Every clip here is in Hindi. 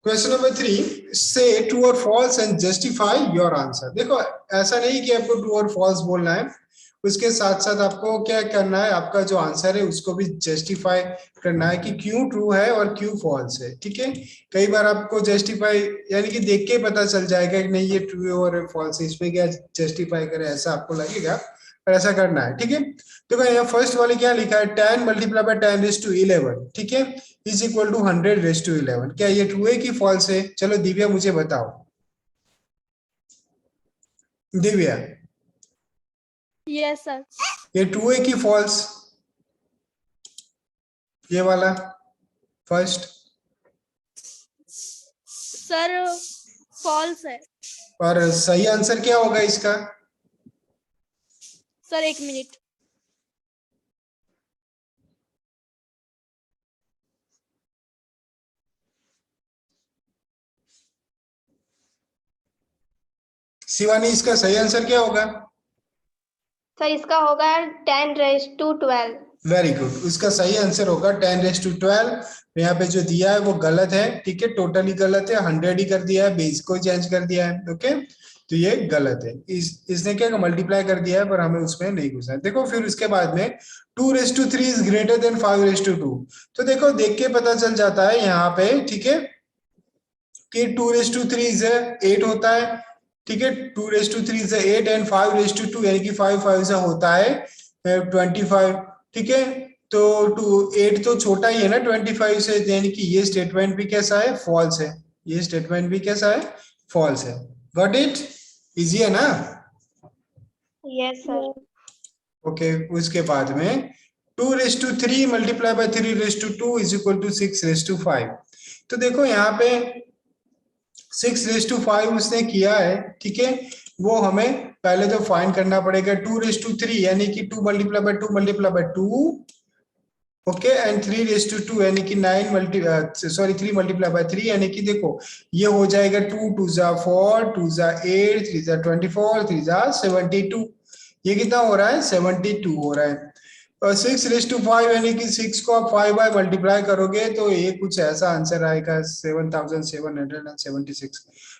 क्वेश्चन नंबर 3, से ट्रू और false and justify your answer. देखो ऐसा नहीं कि आपको ट्रू और फॉल्स बोलना है, उसके साथ साथ आपको क्या करना है, आपका जो आंसर है उसको भी जस्टिफाई करना है कि क्यों ट्रू है और क्यों फॉल्स है। ठीक है, कई बार आपको जस्टिफाई यानी कि देख के पता चल जाएगा कि नहीं ये ट्रू और फॉल्स है, इसमें क्या जस्टिफाई करे ऐसा आपको लगेगा, पर ऐसा करना है। ठीक है, तो यहाँ फर्स्ट वाले क्या लिखा है, 10 मल्टीप्लाई बाय 10⁻11, ठीक है, इज इक्वल टू 100⁻11। क्या ये ट्रू है कि फॉल्स है? चलो दिव्या मुझे बताओ, दिव्या यस सर। ये ट्रू है कि फॉल्स, ये वाला फर्स्ट? सर फॉल्स है। और सही आंसर क्या होगा इसका? सर एक मिनट। शिवानी इसका सही आंसर क्या होगा? सर इसका होगा 10⁻12। वेरी गुड, उसका सही आंसर होगा 10⁻12। यहाँ पे जो दिया है वो गलत है, ठीक है, टोटली गलत है, 100 ही कर दिया है, बेस को चेंज कर दिया है। ओके, तो ये गलत है, इसने क्या मल्टीप्लाई कर दिया है, पर हमें उसमें नहीं घुसा है। देखो फिर उसके बाद में 2⁻3 इज ग्रेटर देन 5⁻2। तो देखो देख के पता चल जाता है यहाँ पे, ठीक है, कि 2⁻3 इज 8 होता है, ठीक है, 2⁻3 इज 8 एंड 5⁻2 यानी कि 5 से होता है 25, ठीक है, तो 8 तो छोटा ही है ना 25 से, यानी कि ये स्टेटमेंट भी कैसा है, फॉल्स है, ये स्टेटमेंट भी कैसा है, फॉल्स है। Got it? इजी है ना? Yes sir. ओके, उसके बाद में 2⁻3 multiply by 3⁻2 is equal to 6⁻5। तो देखो यहाँ पे 6⁻5 उसने किया है, ठीक है, वो हमें पहले तो फाइंड करना पड़ेगा 2⁻3 यानी कि 2 multiply by 2 multiply by 2, okay, and 3⁻2 यानी कि 3 मल्टीप्लाई बाय 3 यानी कि देखो ये हो जाएगा 2 2 जा 4, 2 जा 8, 3 जा 24, 3 जा 72। ये कितना हो रहा है, 72 हो रहा है। और 6⁻5 यानी कि 6 को आप 5 बाय मल्टीप्लाई करोगे तो ये कुछ ऐसा आंसर आएगा 7776।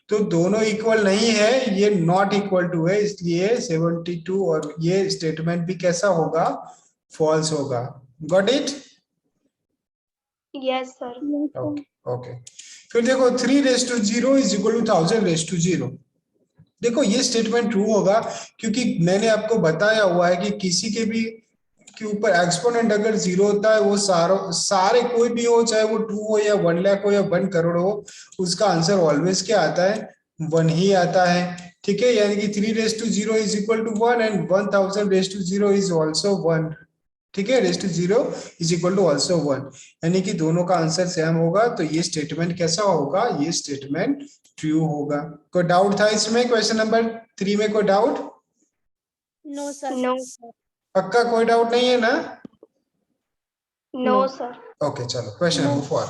तो दोनों इक्वल नहीं है, ये नॉट इक्वल टू है, इसलिए 72 और ये स्टेटमेंट भी कैसा होगा, फॉल्स होगा। Got it? Yes sir. Okay okay, फिर देखो 3⁻0 इज इक्वल टू 1000⁻0। देखो ये स्टेटमेंट ट्रू होगा क्योंकि मैंने आपको बताया हुआ है कि किसी के भी के ऊपर एक्सपोनेंट अगर 0 होता है, वो सारे कोई भी हो, चाहे वो 2 हो या 1 लाख हो या 1 करोड़ हो, उसका आंसर ऑलवेज क्या आता है, 1 ही आता है। ठीक है, यानी कि 3⁻0 is equal to 1 and 1000⁻0 is also 1। ठीक है, raised to 0 is equal to also 1, यानी कि दोनों का आंसर सेम होगा। तो ये स्टेटमेंट कैसा होगा, ये स्टेटमेंट ट्रू होगा। कोई डाउट था इसमें? क्वेश्चन नंबर 3 में कोई डाउट? No sir. नो पक्का कोई डाउट नहीं है ना? No sir. ओके चलो, question number 4,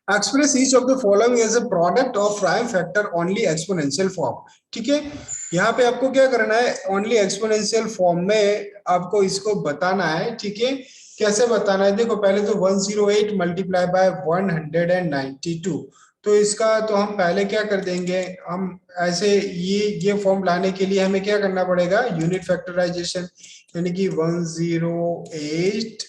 express each of the following as a product of prime factor only exponential form. ठीक है, यहाँ पे आपको क्या करना है, ओनली एक्सपोनेंशियल फॉर्म में आपको इसको बताना है। ठीक है, कैसे बताना है, देखो पहले तो 108 मल्टीप्लाई बाय 192, तो इसका तो हम पहले क्या कर देंगे, हम ऐसे ये फॉर्म लाने के लिए हमें क्या करना पड़ेगा, यूनिट फैक्टराइजेशन, यानी कि 108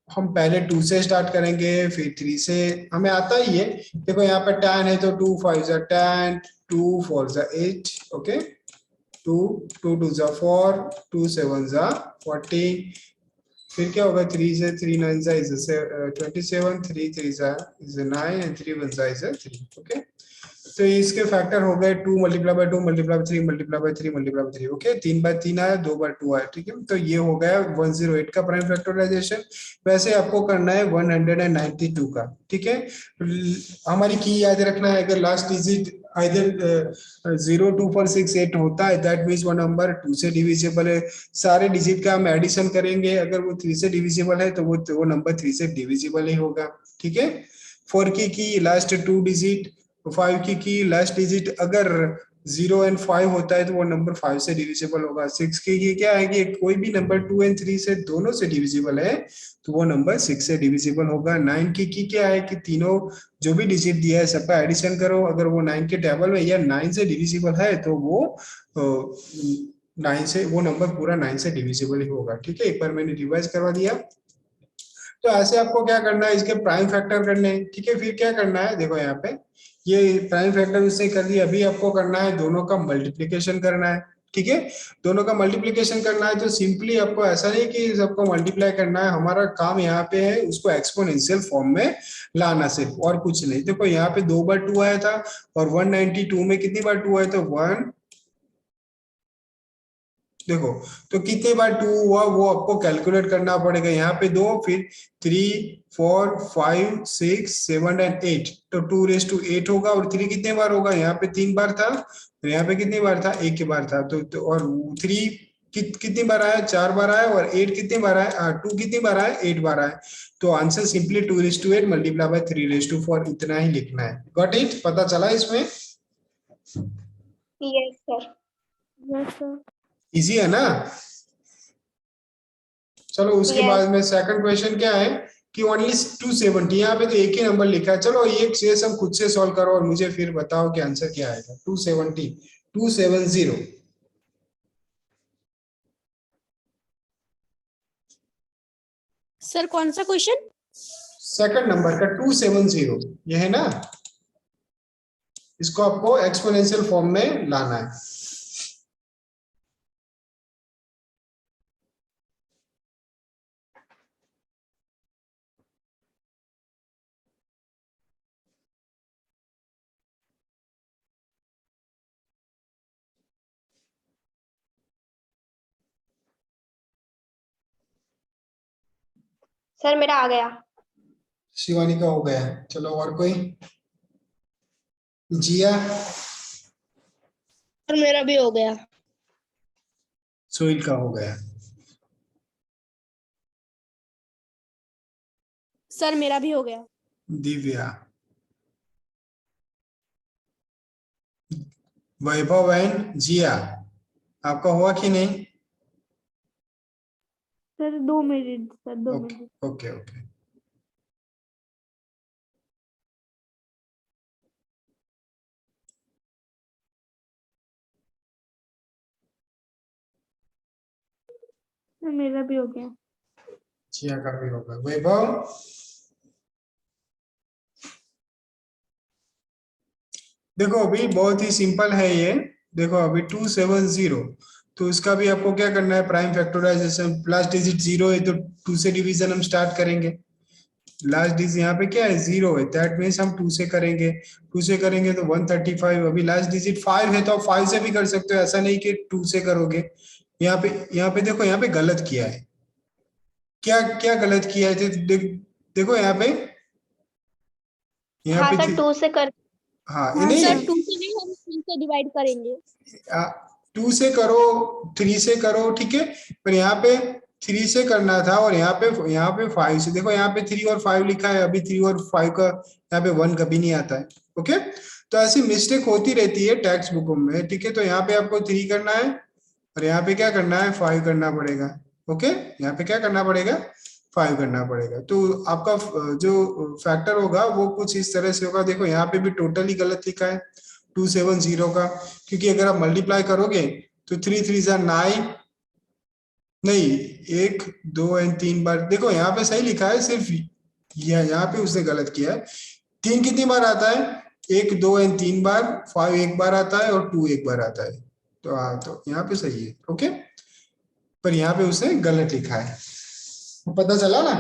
हम पहले 2 से स्टार्ट करेंगे, फिर 3 से, हमें आता ही है। देखो यहाँ पे 10 है तो 2 5 जा 10, 2 4 जा 8, ओके, 2 2 2 जा 4, 2 7 जा 14, फिर क्या होगा, 3 से 3 9 जा इज 27, 3 3 जा इज 9 एंड 3 1 जा इज 3। ओके, तो इसके फैक्टर हो गए 2 multiply by 2 multiply by 3 multiply by 3 multiply by 3, okay, 3 by 3 आया, 2 बाय 2 आया। ठीक है, तो ये हो गया 108 का प्राइम फैक्टराइजेशन। वैसे आपको करना है 192 का। ठीक है, हमारी की याद रखना है, अगर लास्ट डिजिट आइदर 0 2 4 6 8 होता है, दैट मीन्स वो नंबर 2 से डिविजिबल है। सारे डिजिट का हम एडिशन करेंगे, अगर वो 3 से डिविजिबल है तो वो नंबर 3 से डिविजिबल ही होगा। ठीक है, 4 की लास्ट 2 डिजिट, 5 की लास्ट डिजिट अगर 0 एंड 5 होता है तो वो नंबर 5 से डिविजिबल होगा। 6 की ये क्या है कि कोई भी नंबर 2 एंड 3 से दोनों से डिविजिबल है तो वो नंबर 6 से डिविजिबल होगा। 9 की क्या है कि तीनों जो भी डिजिट दिया है सबका एडिशन करो, अगर वो 9 के टेबल में या 9 से डिविजिबल है तो वो 9 से वो नंबर पूरा 9 से डिविजिबल ही होगा। ठीक है, एक बार मैंने रिवाइज करवा दिया। तो ऐसे आपको क्या करना है, इसके प्राइम फैक्टर करने हैं। ठीक है, फिर क्या करना है, देखो यहाँ पे ये प्राइम फैक्टर उसने कर दिया, अभी आपको करना है दोनों का मल्टीप्लीकेशन करना है। ठीक है, दोनों का मल्टीप्लीकेशन करना है तो सिंपली आपको ऐसा नहीं कि सबको मल्टीप्लाई करना है, हमारा काम यहाँ पे है उसको एक्सपोनेंशियल फॉर्म में लाना सिर्फ, और कुछ नहीं। देखो यहाँ पे 2 बार 2 आया था और 192 में कितनी बार 2 आया था, 1। देखो तो कितने बार 2 हुआ वो आपको कैलकुलेट करना पड़ेगा। यहाँ पे 2, फिर 3 4 5 6 7 एंड 8, तो 2⁸ होगा। और 3 कितने बार होगा, यहाँ पे 3 बार था, तो यहाँ पे कितनी बार था, 1 के बार था। तो और 3 कितनी बार आया, 4 बार आया। और 8 कितनी बार आया, 2 कितनी बार आया, 8 बार आया। तो आंसर सिंपली 2⁸ मल्टीप्लाई बाय 3⁴ इतना ही लिखना है। गॉट इट, पता चला इसमें? Yes sir. Yes sir. Easy है ना? चलो उसके Yes. बाद में सेकंड क्वेश्चन क्या है कि ओनली 270, यहाँ पे तो एक ही नंबर लिखा है। चलो ये सब खुद से सॉल्व करो और मुझे फिर बताओ कि आंसर क्या आएगा। 270 सर कौन सा क्वेश्चन? सेकंड नंबर का 270 ये है ना, इसको आपको एक्सपोनेंशियल फॉर्म में लाना है। सर मेरा आ गया। शिवानी का हो गया, चलो और कोई? जिया? सर मेरा भी हो गया। सोहिल का हो गया। सर मेरा भी हो गया। दिव्या? वैभव एंड जिया, आपका हुआ कि नहीं? Sir 2 minute, sir 2 okay minute. Okay okay. Sir मेरा भी हो गया। जिया का भी होगा। वैभव? देखो अभी बहुत ही सिंपल है ये। देखो अभी 270, तो इसका भी आपको क्या करना है, प्राइम फैक्टराइजेशन। लास्ट डिजिट 0 है तो 2 से डिवीजन हम स्टार्ट करेंगे। लास्ट डिजिट यहाँ पे क्या है, 0 है, दैट मीन्स हम 2 से करेंगे। 2 से करेंगे तो 135। अभी लास्ट डिजिट 5 है तो आप 5 से भी कर सकते हो, ऐसा नहीं कि 2 से करोगे। यहाँ पे देखो, यहाँ पे गलत किया है। क्या क्या गलत किया है, देखो यहाँ पे हाँ सर 2 से कर। हाँ हाँ नहीं, सर 2 से नहीं, हम 3 से डिवाइड करेंगे। 2 से करो, 3 से करो, ठीक है। पर यहाँ पे 3 से करना था और यहाँ पे 5 से। देखो यहाँ पे 3 और 5 लिखा है, अभी 3 और 5 का यहाँ पे 1 कभी नहीं आता है। ओके, तो ऐसी मिस्टेक होती रहती है टेक्स्ट बुक में। ठीक है, तो यहाँ पे आपको 3 करना है और यहाँ पे क्या करना है, 5 करना पड़ेगा। ओके, यहाँ पे क्या करना पड़ेगा, 5 करना पड़ेगा। तो आपका जो फैक्टर होगा वो कुछ इस तरह से होगा। देखो यहाँ पे भी टोटली गलत लिखा है 270 का, क्योंकि अगर आप मल्टीप्लाई करोगे तो 3 3 जा 9, नहीं 1 2 एंड 3 बार। देखो यहाँ पे सही लिखा है, सिर्फ यहाँ पे उसने गलत किया है। 3 कितनी बार आता है, 1 2 एंड 3 बार। 5 एक बार आता है और 2 एक बार आता है। तो हाँ, तो यहाँ पे सही है। ओके, पर यहाँ पे उसने गलत लिखा है, पता चला ना?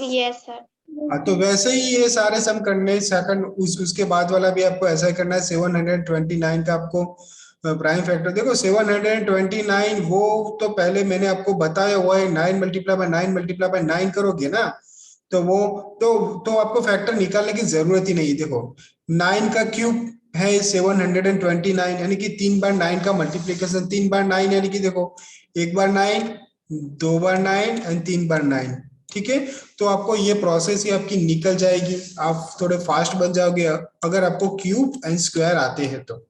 Yes sir. हाँ, तो वैसे ही ये सारे सम करने सेकंड उसके बाद वाला भी आपको ऐसा ही करना है। 729 का आपको प्राइम फैक्टर। देखो 729 वो तो पहले मैंने आपको बताया हुआ है, 9 मल्टीप्लाई बाय 9 मल्टीप्लाई बाय 9 करोगे ना, तो वो तो आपको फैक्टर निकालने की जरूरत ही नहीं है। देखो 9 का क्यूब है 729, यानी कि 3 बार 9 का मल्टीप्लीकेशन। 3 बार 9 यानी कि देखो 1 बार 9, 2 बार 9 एंड 3 बार 9। ठीक है, तो आपको ये प्रोसेस ही आपकी निकल जाएगी, आप थोड़े फास्ट बन जाओगे अगर आपको क्यूब एंड स्क्वायर आते हैं तो।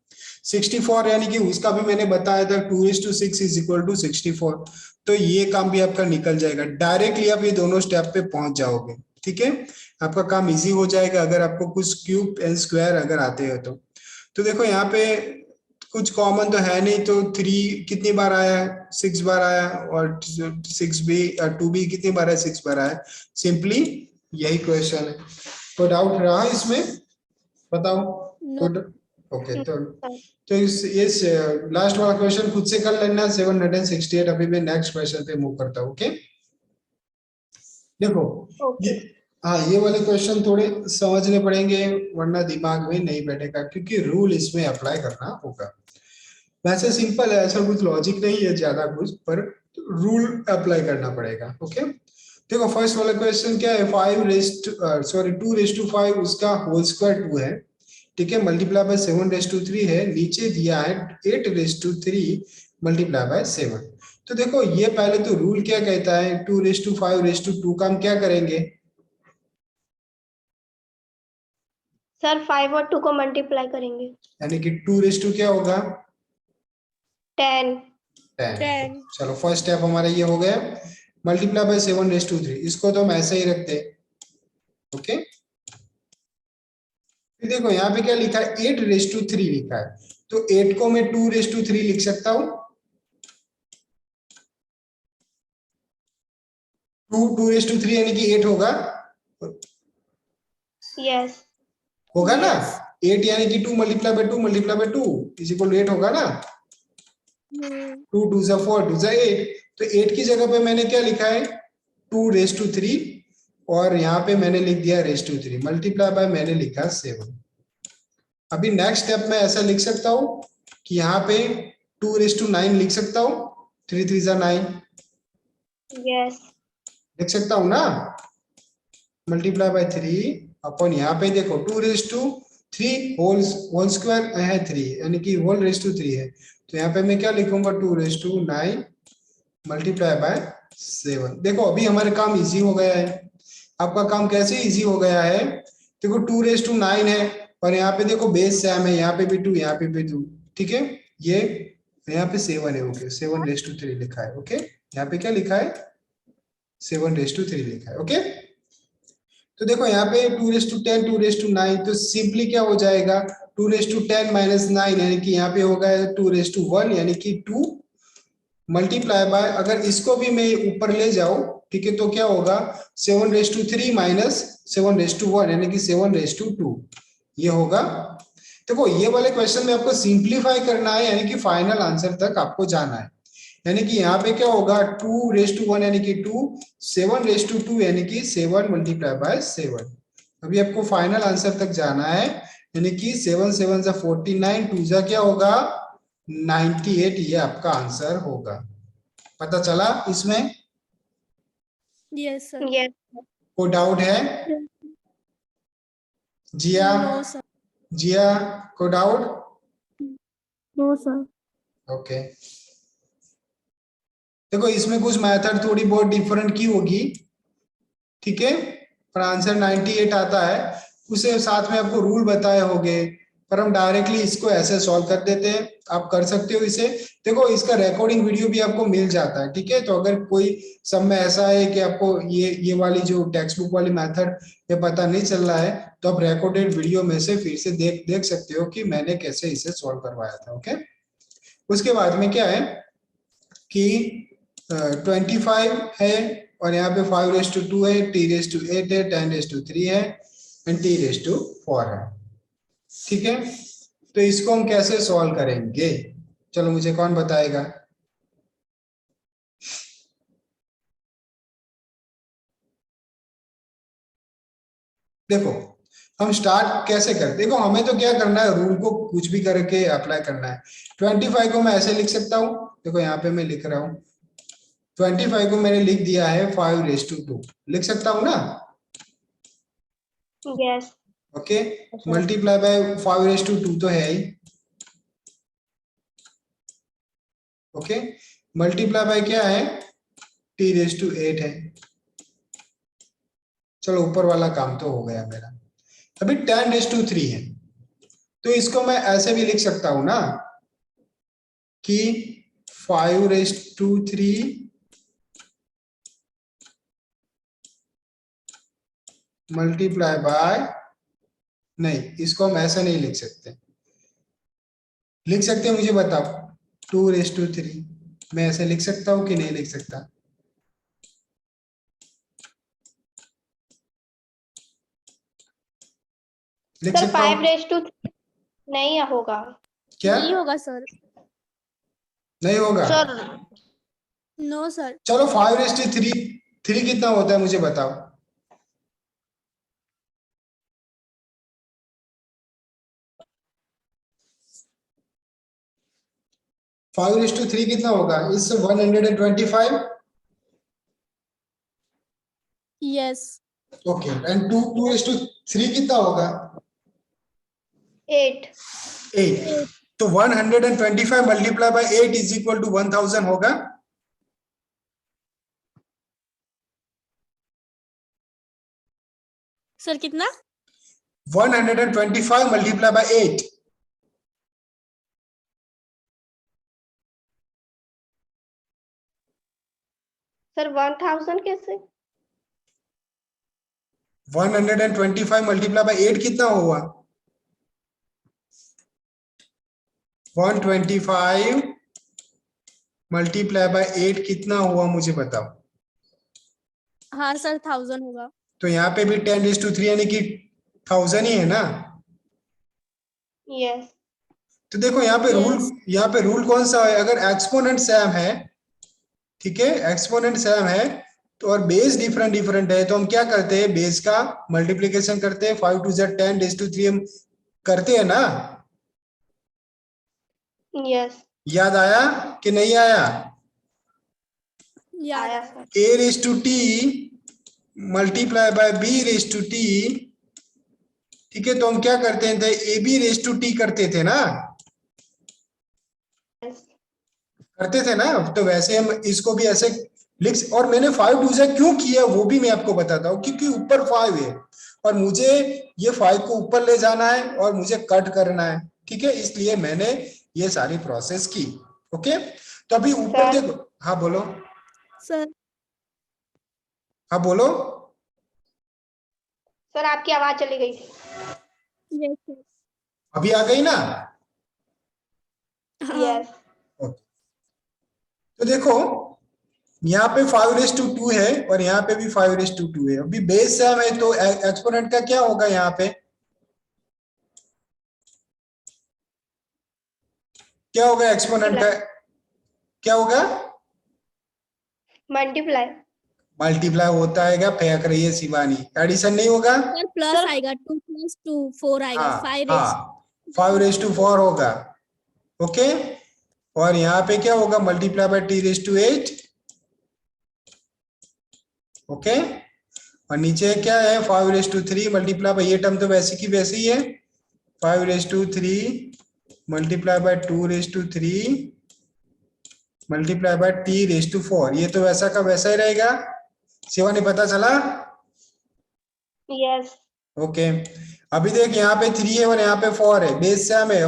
64 यानी कि उसका भी मैंने बताया था 2:6 इज इक्वल टू 64, तो ये काम भी आपका निकल जाएगा, डायरेक्टली आप ये दोनों स्टेप पे पहुंच जाओगे। ठीक है, आपका काम इजी हो जाएगा अगर आपको कुछ क्यूब एंड स्क्वायर अगर आते हैं तो देखो यहाँ पे कुछ कॉमन तो है नहीं, तो 3 कितनी बार आया है, 6 बार आया, और 6 भी 2 भी कितनी बार है, 6 बार आया। सिंपली यही क्वेश्चन है, कोई डाउट रहा इसमें, बताओ। No. ओके, तो इस लास्ट वाला क्वेश्चन खुद से कर लेना 768। अभी मैं नेक्स्ट क्वेश्चन पे मूव करता हूँ। ओके, देखो ओके। ये वाले क्वेश्चन थोड़े समझने पड़ेंगे वरना दिमाग में नहीं बैठेगा, क्योंकि रूल इसमें अप्लाई करना होगा। वैसे सिंपल है, ऐसा कुछ लॉजिक नहीं है ज्यादा कुछ, पर रूल अप्लाई करना पड़ेगा। ओके, देखो फर्स्ट वाला क्वेश्चन क्या है, 2:5 उसका होल स्क्वायर 2 है, ठीक है, मल्टीप्लाई बाय 7:3 है, नीचे दिया है 8:3 मल्टीप्लाई बाय 7। तो देखो ये पहले तो रूल क्या कहता है, 2:5:2 का हम क्या करेंगे, सर 5 और 2 को मल्टीप्लाई करेंगे। यानी कि 2 क्या होगा, 10। 10। चलो फर्स्ट स्टेप हमारा ये हो गया, मल्टीप्लाई बाय 7:3, इसको तो हम ऐसे ही रखते हैं। ओके, फिर देखो यहाँ पे क्या लिखा है, 8:3 लिखा है, तो 8 को मैं 2:3 लिख सकता हूँ। 2:3 यानी कि 8 होगा, यस। होगा ना, 8 यानी कि 2 multiply by 2 multiply by 2 is equal to 8 होगा ना, 2 2 जा 4 2 जा 8, तो 8 की जगह पे मैंने क्या लिखा है 2:3, और यहाँ पे मैंने लिख दिया 3 मल्टीप्लाई बाय मैंने लिखा 7। अभी नेक्स्ट स्टेप में ऐसा लिख सकता हूँ कि यहाँ पे 2:9 लिख सकता हूँ, 3 3 जा 9 यस। लिख सकता हूँ ना, मल्टीप्लाई बाय 3 अपन यहाँ पे देखो 2:3 होल स्क्वायर है 3 यानी कि होल रेस टू 3 है, तो यहाँ पे मैं क्या लिखूंगा 2:9 मल्टीप्लाई बाय 7। देखो अभी हमारे काम इजी हो गया है, आपका काम कैसे इजी हो गया है, देखो 2:9 है, और यहाँ पे देखो बेस सेम है, यहाँ पे भी 2 यहाँ पे भी 2, ठीक है, ये यहाँ पे 7 है, ओके 7:3 लिखा है। ओके, यहाँ पे क्या लिखा है 7:3 लिखा है। ओके, तो देखो यहाँ पे 2:10 2:9, तो सिंपली क्या हो जाएगा 2:10 माइनस 9 यानी कि यहाँ पे होगा 2:1 यानी कि 2 मल्टीप्लाई बाय, अगर इसको भी मैं ऊपर ले जाऊं, ठीक है, तो क्या होगा 7:3 माइनस 7:1 यानी कि 7:2 ये होगा। देखो ये वाले क्वेश्चन में आपको सिंप्लीफाई करना है, यानी कि फाइनल आंसर तक आपको जाना है, यानी कि यहाँ पे क्या होगा 2:1 यानी कि 2 7:2 यानी कि 7 मल्टीप्लाई बाय 7। अभी आपको फाइनल आंसर तक जाना है, यानी कि 7 7 जा 49 2 जा क्या होगा 98, ये आपका आंसर होगा। पता चला इसमें, Yes, sir. यस। कोई डाउट है, जिया No, sir. जिया कोई डाउट, No, sir. ओके। देखो इसमें कुछ मेथड थोड़ी बहुत डिफरेंट की होगी, ठीक है, पर आंसर 98 आता है, उसे साथ में आपको रूल बताए होंगे, पर हम डायरेक्टली इसको ऐसे सॉल्व कर देते हैं, आप कर सकते हो इसे। देखो इसका रिकॉर्डिंग वीडियो भी आपको मिल जाता है, ठीक है, तो अगर कोई सब में ऐसा है कि आपको ये वाली जो टेक्स्ट बुक वाली मेथड ये पता नहीं चल रहा है, तो आप रिकॉर्डेड वीडियो में से फिर से देख सकते हो कि मैंने कैसे इसे सॉल्व करवाया था। ओके, उसके बाद में क्या है कि 25 है, और यहाँ पे 5:2 है, t:8 है, 10:3 है, एंड t:4 है, ठीक है, तो इसको हम कैसे सॉल्व करेंगे, चलो मुझे कौन बताएगा। देखो हम स्टार्ट कैसे करते, देखो हमें तो क्या करना है, रूल को कुछ भी करके अप्लाई करना है। 25 को मैं ऐसे लिख सकता हूँ, देखो यहाँ पे मैं लिख रहा हूँ 25 को मैंने लिख दिया है 5:2, लिख सकता हूँ ना, यस। ओके, मल्टीप्लाई बाय 5:2 तो है ही, ओके, मल्टीप्लाई बाय क्या है t:8 है, चलो ऊपर वाला काम तो हो गया मेरा। अभी 10⁻³ है, तो इसको मैं ऐसे भी लिख सकता हूं ना कि 5⁻³ मल्टीप्लाई बाय, नहीं इसको हम ऐसे नहीं लिख सकते। लिख सकते हैं मुझे बताओ, 2⁻³ मैं ऐसे लिख सकता हूं कि नहीं लिख सकता? लिख सर सकता हूं 5:3 नहीं होगा। क्या? नहीं होगा सर। नहीं होगा? Sir no sir. चलो 5⁻3 कितना होता है मुझे बताओ। 5:3 कितना होगा? इस 125। यस। ओके, एंड 2:3 कितना होगा? 8। 8। तो 125 multiply by 8 is equal to 1000 होगा। सर कितना? 125 मल्टीप्लाई बाय 8। सर 1000 कैसे? 125 मल्टीप्लाई बाय 8 कितना हुआ? 125 मल्टीप्लाई बाय 8 कितना हुआ मुझे बताओ। हाँ सर 1000 होगा। तो यहाँ पे भी 10⁻³ यानी कि 1000 ही है ना। यस। तो देखो यहाँ पे Yes. यहाँ पे रूल कौन सा है? अगर एक्सपोनेंट सेम है, ठीक है, एक्सपोनेंट सेम है तो और बेस डिफरेंट डिफरेंट है, तो हम क्या करते हैं? बेस का मल्टीप्लीकेशन करते हैं। 5 2 10⁻³ हम करते हैं ना। यस। याद आया कि नहीं आया? याद आया आया। Sir. a⁻t multiply by b⁻t, ठीक है, तो हम क्या करते थे? ab⁻t करते थे ना, यस। करते थे ना। तो वैसे हम इसको भी ऐसे लिख, और मैंने 5 2 क्यों किया वो भी मैं आपको बताता हूँ, क्योंकि ऊपर 5 है और मुझे ये 5 को ऊपर ले जाना है और मुझे कट करना है, ठीक है, इसलिए मैंने ये सारी प्रोसेस की। ओके, तो अभी ऊपर सर। देखो। हाँ बोलो। सर हाँ बोलो। सर आपकी आवाज चली गई थी। Yes sir. अभी आ गई ना? हाँ। यस। ओके, तो देखो यहाँ पे 5⁻2 है और यहाँ पे भी 5⁻2 है। अभी बेस सेम है तो एक्सपोनेंट का क्या होगा? यहाँ पे क्या होगा? एक्सपोनेंट का क्या होगा? मल्टीप्लाई। मल्टीप्लाई होता है क्या? फेंक रही है शिवानी। एडिशन नहीं होगा? सर प्लस सर आएगा, 2 + 2 4 आएगा, हाँ 5 हाँ, 5⁻4 होगा। ओके, और यहाँ पे क्या होगा? Multiply by t⁻8। ओके, और नीचे क्या है? 5⁻3 मल्टीप्लाई बाय, ये टर्म तो वैसे की वैसे ही है। 5⁻3 multiply by 2⁻3 multiply bye t⁻4, ये तो वैसा का वैसा ही रहेगा। शिवानी पता चला? यस। ओके, अभी देख यहाँ पे 3 है और यहाँ पे 4 है, बेस सेम है।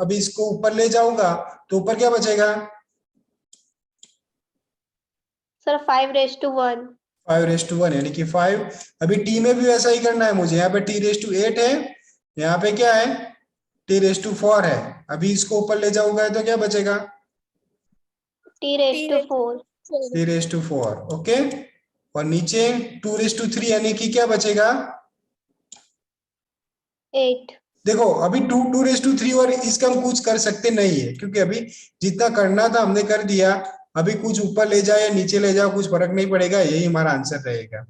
अभी इसको ऊपर ले जाऊंगा तो ऊपर क्या बचेगा? सर 5:1। 5⁻1 यानी कि 5। अभी टी में भी वैसा ही करना है मुझे। यहाँ पे t⁻8 है, यहाँ पे क्या है? t⁻4 है। अभी इसको ऊपर ले जाऊंगा तो क्या बचेगा? t⁻4। t⁻4। ओके, और नीचे 2⁻3 यानी कि क्या बचेगा? 8। देखो अभी 2⁻3 और इसका हम कुछ कर सकते नहीं है, क्योंकि अभी जितना करना था हमने कर दिया। अभी कुछ ऊपर ले जाए या नीचे ले जाओ कुछ फर्क नहीं पड़ेगा, यही हमारा आंसर रहेगा।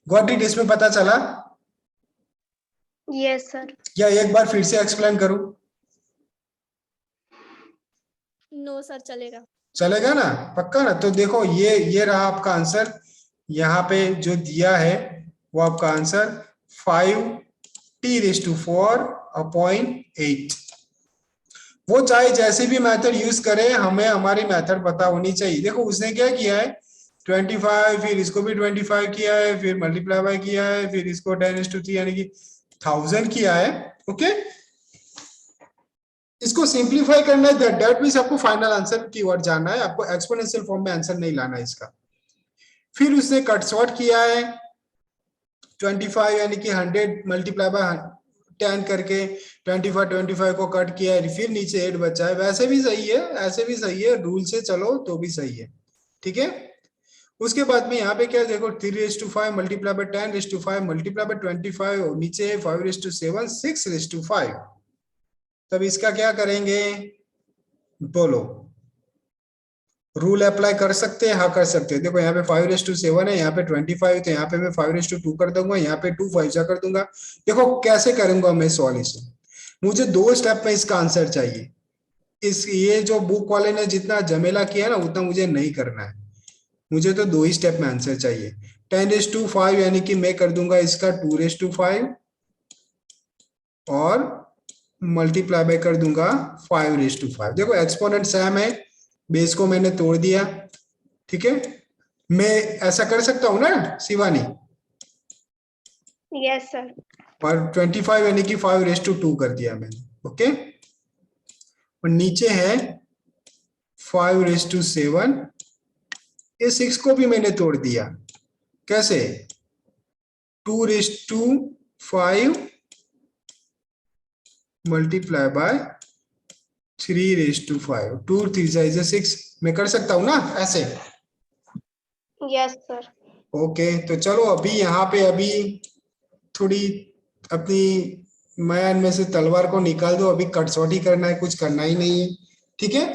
Got it? इसमें पता चला? Yes sir. या एक बार फिर से एक्सप्लेन करूं? नो सर चलेगा। चलेगा ना? पक्का ना? तो देखो ये रहा आपका आंसर। यहाँ पे जो दिया है वो आपका आंसर 5t⁻4/8। वो चाहे जैसे भी मेथड यूज करे, हमें हमारी मेथड पता होनी चाहिए। देखो उसने क्या किया है, 25, फिर इसको भी 25 किया है, फिर मल्टीप्लाई बाय किया है, फिर इसको 10⁻³ यानी कि 1000 किया है। ओके, इसको सिंप्लीफाई करना है, दैट मींस आपको फाइनल आंसर की ओर जाना है, आपको एक्सपोनेंशियल फॉर्म में आंसर नहीं लाना है इसका। फिर उसने कट शॉर्ट किया है 25 यानी कि 100 मल्टीप्लाई बाय 10 करके 25 को कट किया है, फिर नीचे 8 बचा है। वैसे भी सही है, ऐसे भी सही है, रूल से चलो तो भी सही है, ठीक है। उसके बाद में यहाँ पे क्या देखो 3⁵ मल्टीप्लाई बाय 10⁵ मल्टीप्लाई बाय 25 और नीचे 5�7 6⁵। तब इसका क्या करेंगे, बोलो, रूल अप्लाई कर सकते हैं? हाँ कर सकते हैं। देखो यहाँ पे 5�7 है, यहाँ पे 25, तो यहाँ पे मैं 5⁵2 कर दूंगा, यहाँ पे 2 5 जा कर दूंगा। देखो कैसे करूंगा मैं सॉल्यूशन, मुझे 2 स्टेप में इसका आंसर चाहिए। इस ये जो बुक वाले ने जितना झमेला किया ना उतना मुझे नहीं करना है, मुझे तो 2 ही स्टेप में आंसर चाहिए। 10⁵5 यानी कि मैं कर दूंगा इसका 2⁵5 और मल्टीप्लाई बाय कर दूंगा 5⁵5। देखो एक्सपोनेंट सेम है, बेस को मैंने तोड़ दिया, ठीक है। मैं ऐसा कर सकता हूं ना शिवानी? Yes sir. और 25 यानी कि 5⁵2 कर दिया मैंने, ओके। और नीचे है 5⁵7, ये 6 को भी मैंने तोड़ दिया, कैसे? 2⁵5 मल्टीप्लाई बाय 3⁵5, 2 3 जा 6, मैं कर सकता हूं ना ऐसे? Yes sir. ओके, तो चलो अभी यहाँ पे अभी थोड़ी अपनी मैन में से तलवार को निकाल दो, अभी कटसौटी करना है, कुछ करना ही नहीं है, ठीक है।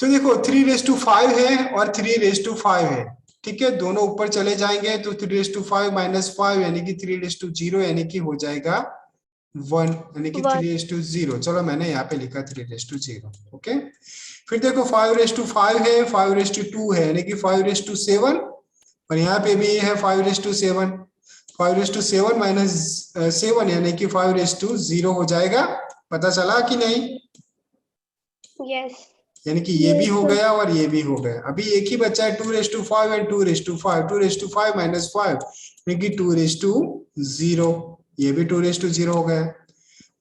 तो देखो 3⁵5 है और 3⁵5 है, ठीक है, दोनों ऊपर चले जाएंगे तो 3⁵5 - 5 यानी कि 3⁵0 यानी कि हो जाएगा 1 यानी कि 3⁵0। चलो मैंने यहाँ पे लिखा 3⁵0, ओके। फिर देखो 5⁵5 है, 5⁵2 है यानी कि 5⁵7 और यहाँ पे भी है 5⁵7, 5⁵7 - 7 यानी कि 5⁵0 हो जाएगा। पता चला कि नहीं? यस। यानी कि ये भी हो गया और ये भी हो गया। अभी एक ही बच्चा है 2⁵5 एंड 2⁵5, 2⁵5 - 5 यानी कि 2⁵0, ये भी 2⁵0 हो गया।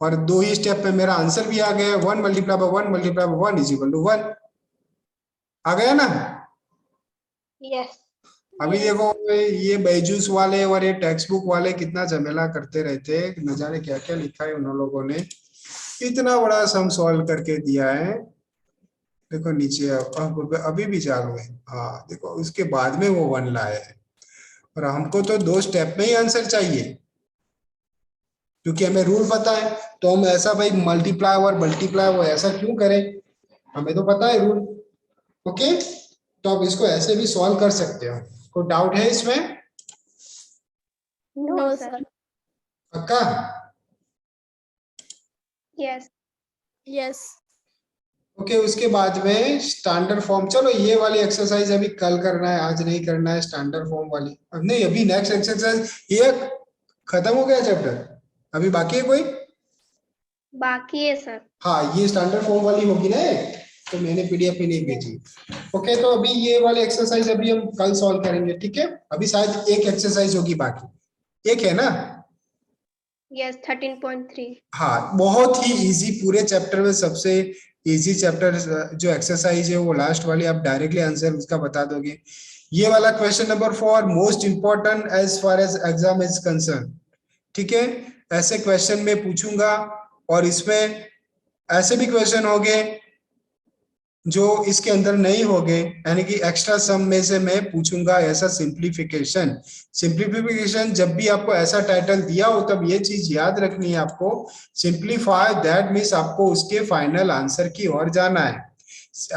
और 2 ही स्टेप पे मेरा आंसर भी आ गया, 1 मल्टीप्लाई बाय 1 मल्टीप्लाई बाय 1 = 1 आ गया ना? यस। अभी देखो ये बैजूस वाले और ये टेक्स्ट बुक वाले कितना झमेला करते रहते हैं, न जाने क्या क्या लिखा है उन लोगों ने, इतना बड़ा सम सॉल्व करके दिया है। देखो नीचे अभी भी चालू है, हाँ देखो उसके बाद में वो 1 लाए है, और हमको तो 2 स्टेप में ही आंसर चाहिए, क्योंकि हमें रूल पता है। तो हम ऐसा भाई मल्टीप्लाई और मल्टीप्लाई वो ऐसा क्यों करें, हमें तो पता है रूल, ओके। तो आप इसको ऐसे भी सॉल्व कर सकते हो, कोई डाउट है इसमें? No sir. पक्का? यस। यस। ओके, उसके बाद में स्टैंडर्ड फॉर्म, चलो ये वाली एक्सरसाइज अभी कल करना है, आज नहीं करना है स्टैंडर्ड फॉर्म वाली, नहीं अभी नेक्स्ट एक्सरसाइज ये खत्म हो गया चैप्टर, अभी बाकी है कोई? बाकी है सर। हाँ ये स्टैंडर्ड फॉर्म वाली होगी ना, तो मैंने पीडीएफ में नहीं भेजी। ओके, तो अभी ये वाली एक्सरसाइज अभी हम कल सॉल्व करेंगे, ठीक है। अभी शायद एक एक्सरसाइज होगी बाकी, एक है ना? यस 13.3। हाँ बहुत ही इजी, पूरे चैप्टर में सबसे इजी चैप्टर जो एक्सरसाइज है वो लास्ट वाली, आप डायरेक्टली आंसर उसका बता दोगे। ये वाला question number 4 most important as far as exam is concern, ठीक है। ऐसे क्वेश्चन में पूछूंगा, और इसमें ऐसे भी क्वेश्चन होंगे जो इसके अंदर नहीं होंगे, यानी कि एक्स्ट्रा सम में से मैं पूछूंगा ऐसा सिंप्लीफिकेशन। सिंप्लीफिकेशन जब भी आपको ऐसा टाइटल दिया हो तब ये चीज याद रखनी है आपको, सिंप्लीफाई, दैट मीन्स आपको उसके फाइनल आंसर की ओर जाना है।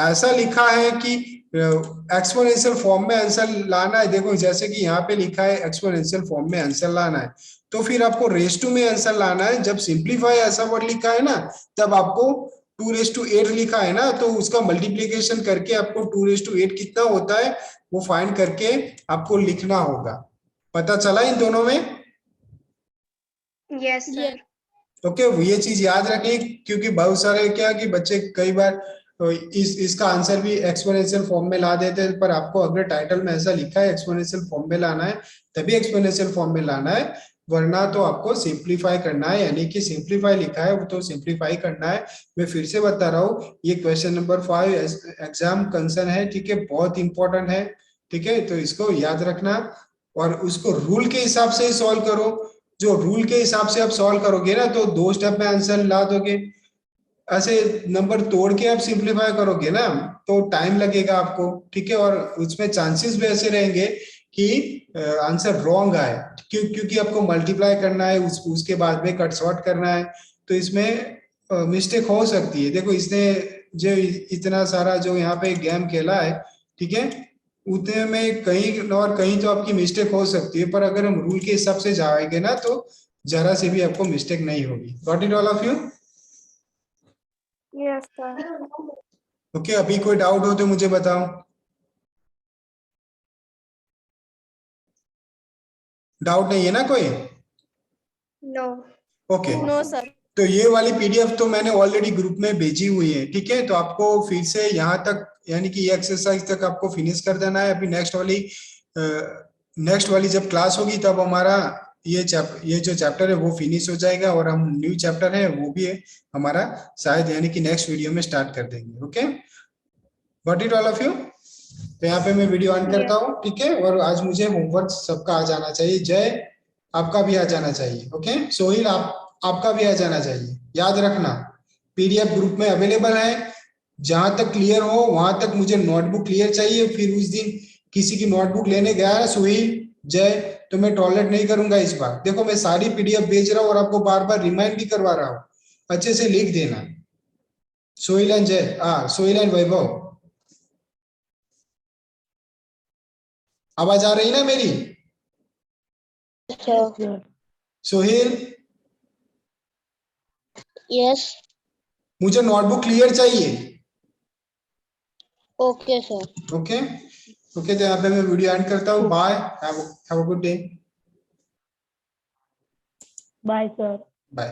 ऐसा लिखा है कि एक्सपोनेंशियल फॉर्म में आंसर लाना है, देखो जैसे कि यहाँ पे लिखा है एक्सपोनेंशियल फॉर्म में आंसर लाना है, तो फिर आपको रेस टू में आंसर लाना है। जब सिंप्लीफाई ऐसा वर्ड लिखा है ना, तब आपको 2⁸8 लिखा है ना, तो उसका मल्टीप्लीकेशन करके आपको 2⁸8 कितना होता है वो फाइंड करके आपको लिखना होगा। पता चला इन दोनों में? Yes sir. ओके, ये चीज याद रखिए, क्योंकि बहुत सारे क्या कि बच्चे कई बार इसका आंसर भी एक्सपोनेंशियल फॉर्म में ला देते हैं, पर आपको अगर टाइटल में ऐसा लिखा है एक्सपोनेंशियल फॉर्म में लाना है तभी एक्सपोनेंशियल फॉर्म में लाना है, वरना तो आपको सिंप्लीफाई करना है, यानी कि सिंप्लीफाई लिखा है वो तो सिंप्लीफाई करना है। मैं फिर से बता रहा हूँ, ये क्वेश्चन नंबर 5 एग्जाम कंसर्न है, ठीक है, बहुत इंपॉर्टेंट है, ठीक है, तो इसको याद रखना और उसको रूल के हिसाब से सॉल्व करो। जो रूल के हिसाब से आप सॉल्व करोगे ना तो 2 स्टेप में आंसर ला दोगे। ऐसे नंबर तोड़ के आप सिंप्लीफाई करोगे ना तो टाइम लगेगा आपको, ठीक है, और उसमें चांसेस भी ऐसे रहेंगे कि आंसर रॉन्ग आए, क्योंकि आपको मल्टीप्लाई करना है, उसके बाद में कट शॉर्ट करना है, तो इसमें मिस्टेक हो सकती है। देखो इसने जो इतना सारा जो यहाँ पे गेम खेला है, ठीक है, उतने में कहीं और कहीं तो आपकी मिस्टेक हो सकती है, पर अगर हम रूल के हिसाब से जाएंगे ना तो जरा से भी आपको मिस्टेक नहीं होगी। Got it all of you? Yes, sir. Okay, अभी कोई डाउट हो तो मुझे बताओ। डाउट नहीं है ना कोई? No. Okay, no sir. तो ये वाली पीडीएफ तो मैंने ऑलरेडी ग्रुप में भेजी हुई है, ठीक है, तो आपको फिर से यहाँ तक यानी कि ये एक्सरसाइज तक आपको फिनिश कर देना है। अभी नेक्स्ट वाली जब क्लास होगी तब हमारा ये जो चैप्टर है वो फिनिश हो जाएगा और हम न्यू चैप्टर है वो भी है हमारा शायद यानी कि नेक्स्ट वीडियो में स्टार्ट कर देंगे। Okay, got it all of you? तो यहाँ पे मैं वीडियो ऑन करता हूँ, ठीक है, और आज मुझे होमवर्क सबका आ जाना चाहिए। जय, आपका भी आ जाना चाहिए। ओके, सोहिल आपका भी आ जाना चाहिए। याद रखना पीडीएफ ग्रुप में अवेलेबल है, जहां तक क्लियर हो वहां तक मुझे नोटबुक क्लियर चाहिए। फिर उस दिन किसी की नोटबुक लेने गया है सोहिल, जय, तो मैं टॉलरेट नहीं करूंगा इस बार। देखो मैं सारी पीडीएफ भेज रहा हूँ और आपको बार बार रिमाइंड भी करवा रहा हूँ, अच्छे से लिख देना। सोहिल एंड जय, सोहिल एंड वैभव, आवाज आ रही ना मेरी? सोहिल, यस। मुझे नोटबुक क्लियर चाहिए। Okay sir. ओके ओके, तो यहाँ पे मैं वीडियो एंड करता हूँ। Bye, have a good day. Bye sir. Bye.